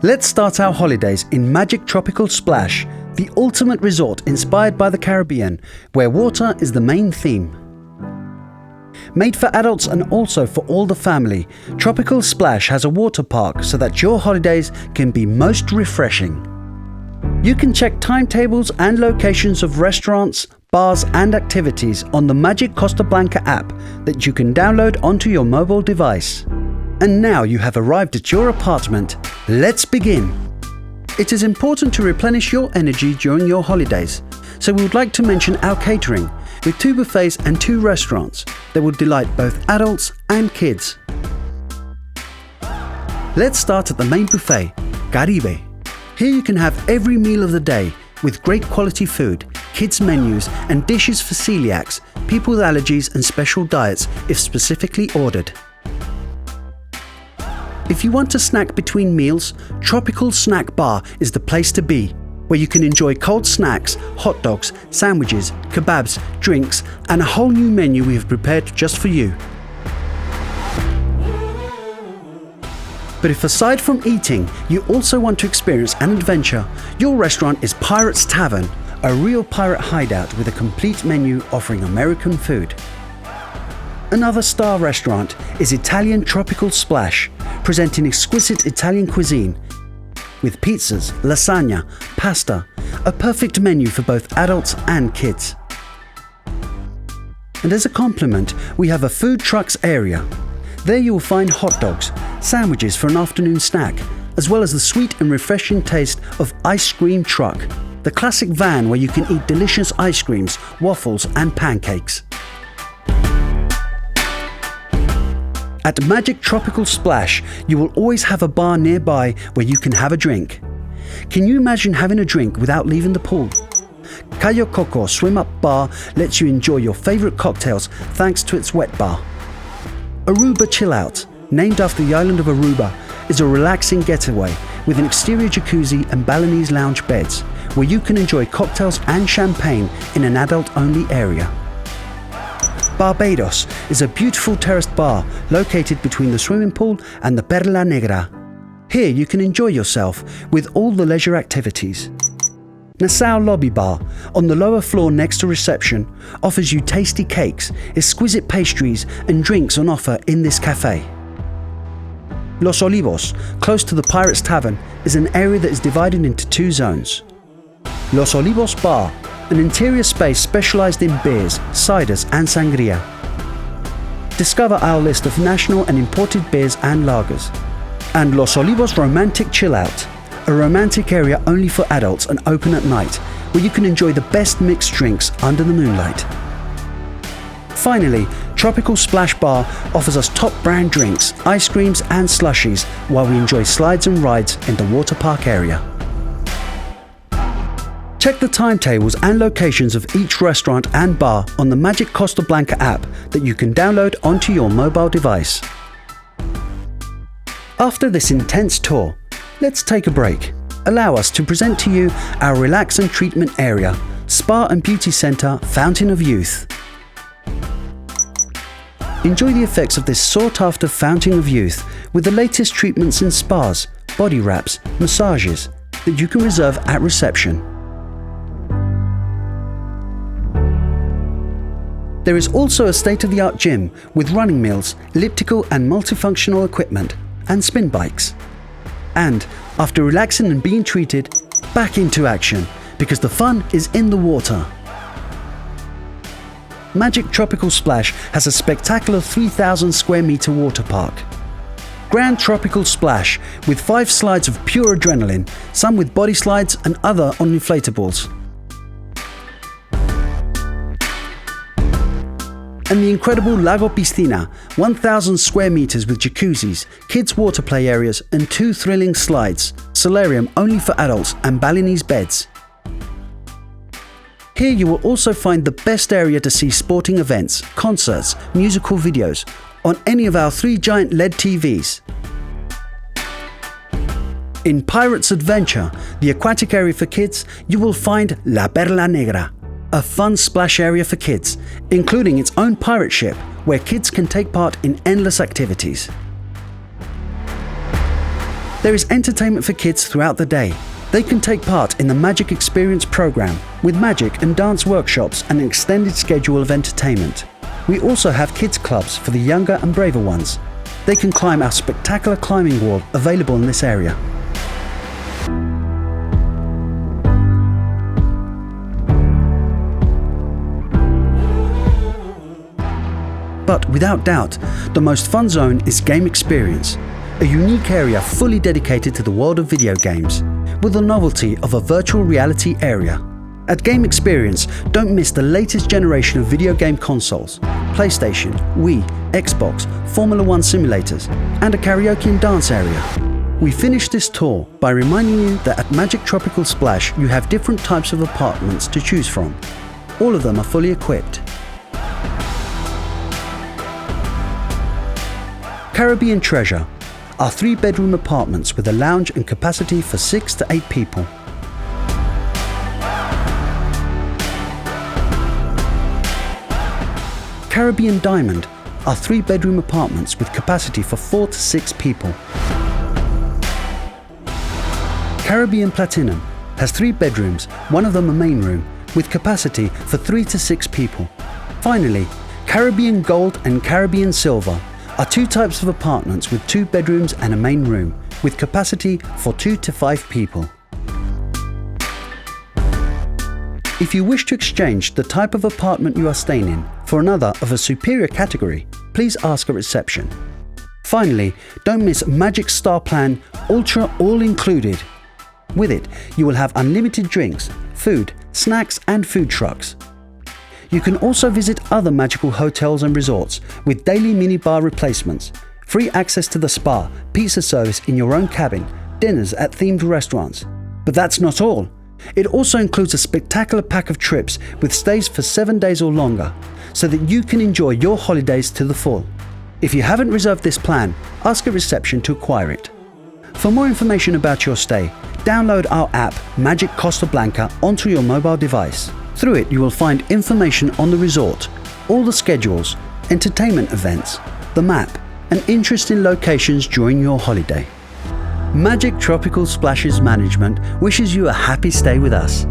Let's start our holidays in Magic Tropical Splash, the ultimate resort inspired by the Caribbean, where water is the main theme. Made for adults and also for all the family, Tropical Splash has a water park so that your holidays can be most refreshing. You can check timetables and locations of restaurants, bars and activities on the Magic Costa Blanca app that you can download onto your mobile device. And now you have arrived at your apartment. Let's begin. It is important to replenish your energy during your holidays, so we would like to mention our catering, with 2 buffets and 2 restaurants that will delight both adults and kids. Let's start at the main buffet, Caribe. Here you can have every meal of the day with great quality food, kids menus and dishes for celiacs, people with allergies and special diets if specifically ordered. If you want to snack between meals, Tropical Snack Bar is the place to be, where you can enjoy cold snacks, hot dogs, sandwiches, kebabs, drinks, and a whole new menu we have prepared just for you. But if aside from eating, you also want to experience an adventure, your restaurant is Pirates Tavern, a real pirate hideout with a complete menu offering American food. Another star restaurant is Italian Tropical Splash, presenting exquisite Italian cuisine with pizzas, lasagna, pasta, a perfect menu for both adults and kids. And as a complement, we have a food trucks area. There you will find hot dogs, sandwiches for an afternoon snack, as well as the sweet and refreshing taste of Ice Cream Truck, the classic van where you can eat delicious ice creams, waffles and pancakes. At Magic Tropical Splash, you will always have a bar nearby where you can have a drink. Can you imagine having a drink without leaving the pool? Cayo Coco Swim Up Bar lets you enjoy your favorite cocktails thanks to its wet bar. Aruba Chill Out, named after the island of Aruba, is a relaxing getaway with an exterior jacuzzi and Balinese lounge beds where you can enjoy cocktails and champagne in an adult-only area. Barbados is a beautiful terraced bar located between the swimming pool and the Perla Negra. Here you can enjoy yourself with all the leisure activities. Lasalle Lobby Bar, on the lower floor next to reception, offers you tasty cakes, exquisite pastries and drinks on offer in this cafe. Los Olivos, close to the Pirates Tavern, is an area that is divided into 2 zones. Los Olivos Bar, an interior space specialized in beers, ciders and sangria. Discover our list of national and imported beers and lagers. And Los Olivos Romantic Chill Out, a romantic area only for adults and open at night, where you can enjoy the best mixed drinks under the moonlight. Finally, Tropical Splash Bar offers us top brand drinks, ice creams and slushies while we enjoy slides and rides in the Waterpark area. Check the timetables and locations of each restaurant and bar on the Magic Costa Blanca app that you can download onto your mobile device. After this intense tour, let's take a break. Allow us to present to you our Relaxant treatment area, Spa and Beauty Center, Fountain of Youth. Enjoy the effects of this sought-after Fountain of Youth with the latest treatments in spas, body wraps, massages that you can reserve at reception. There is also a state-of-the-art gym with running mills, elliptical and multifunctional equipment, and spin bikes. And after relaxing and being treated, back into action, because the fun is in the water. Magic Tropical Splash has a spectacular 3,000 square meter water park. Grand Tropical Splash with 5 slides of pure adrenaline, some with body slides and other on inflatables. And the incredible Lago Piscina, 1,000 square meters with jacuzzis, kids' water play areas and 2 thrilling slides, solarium only for adults and Balinese beds. Here you will also find the best area to see sporting events, concerts, musical videos on any of our 3 giant LED TVs. In Pirates Adventure, the aquatic area for kids, you will find La Perla Negra, a fun splash area for kids, including its own pirate ship, where kids can take part in endless activities. There is entertainment for kids throughout the day. They can take part in the Magic Experience program with magic and dance workshops and an extended schedule of entertainment. We also have kids clubs for the younger and braver ones. They can climb our spectacular climbing wall available in this area. But without doubt, the most fun zone is Game Experience, a unique area fully dedicated to the world of video games, with the novelty of a virtual reality area. At Game Experience, don't miss the latest generation of video game consoles, PlayStation, Wii, Xbox, Formula 1 simulators, and a karaoke and dance area. We finish this tour by reminding you that at Magic Tropical Splash you have different types of apartments to choose from. All of them are fully equipped. Caribbean Treasure are 3-bedroom apartments with a lounge and capacity for 6 to 8 people. Caribbean Diamond are 3-bedroom apartments with capacity for 4 to 6 people. Caribbean Platinum has 3 bedrooms, one of them a main room, with capacity for 3 to 6 people. Finally, Caribbean Gold and Caribbean Silver are 2 types of apartments with 2 bedrooms and a main room, with capacity for 2 to 5 people. If you wish to exchange the type of apartment you are staying in for another of a superior category, please ask at reception. Finally, don't miss Magic Star Plan Ultra All Included. With it, you will have unlimited drinks, food, snacks and food trucks. You can also visit other magical hotels and resorts with daily minibar replacements, free access to the spa, pizza service in your own cabin, dinners at themed restaurants. But that's not all. It also includes a spectacular pack of trips with stays for 7 days or longer, so that you can enjoy your holidays to the full. If you haven't reserved this plan, ask at reception to acquire it. For more information about your stay, download our app Magic Costa Blanca onto your mobile device. Through it, you will find information on the resort, all the schedules, entertainment events, the map, and interesting locations during your holiday. Magic Tropical Splashes Management wishes you a happy stay with us.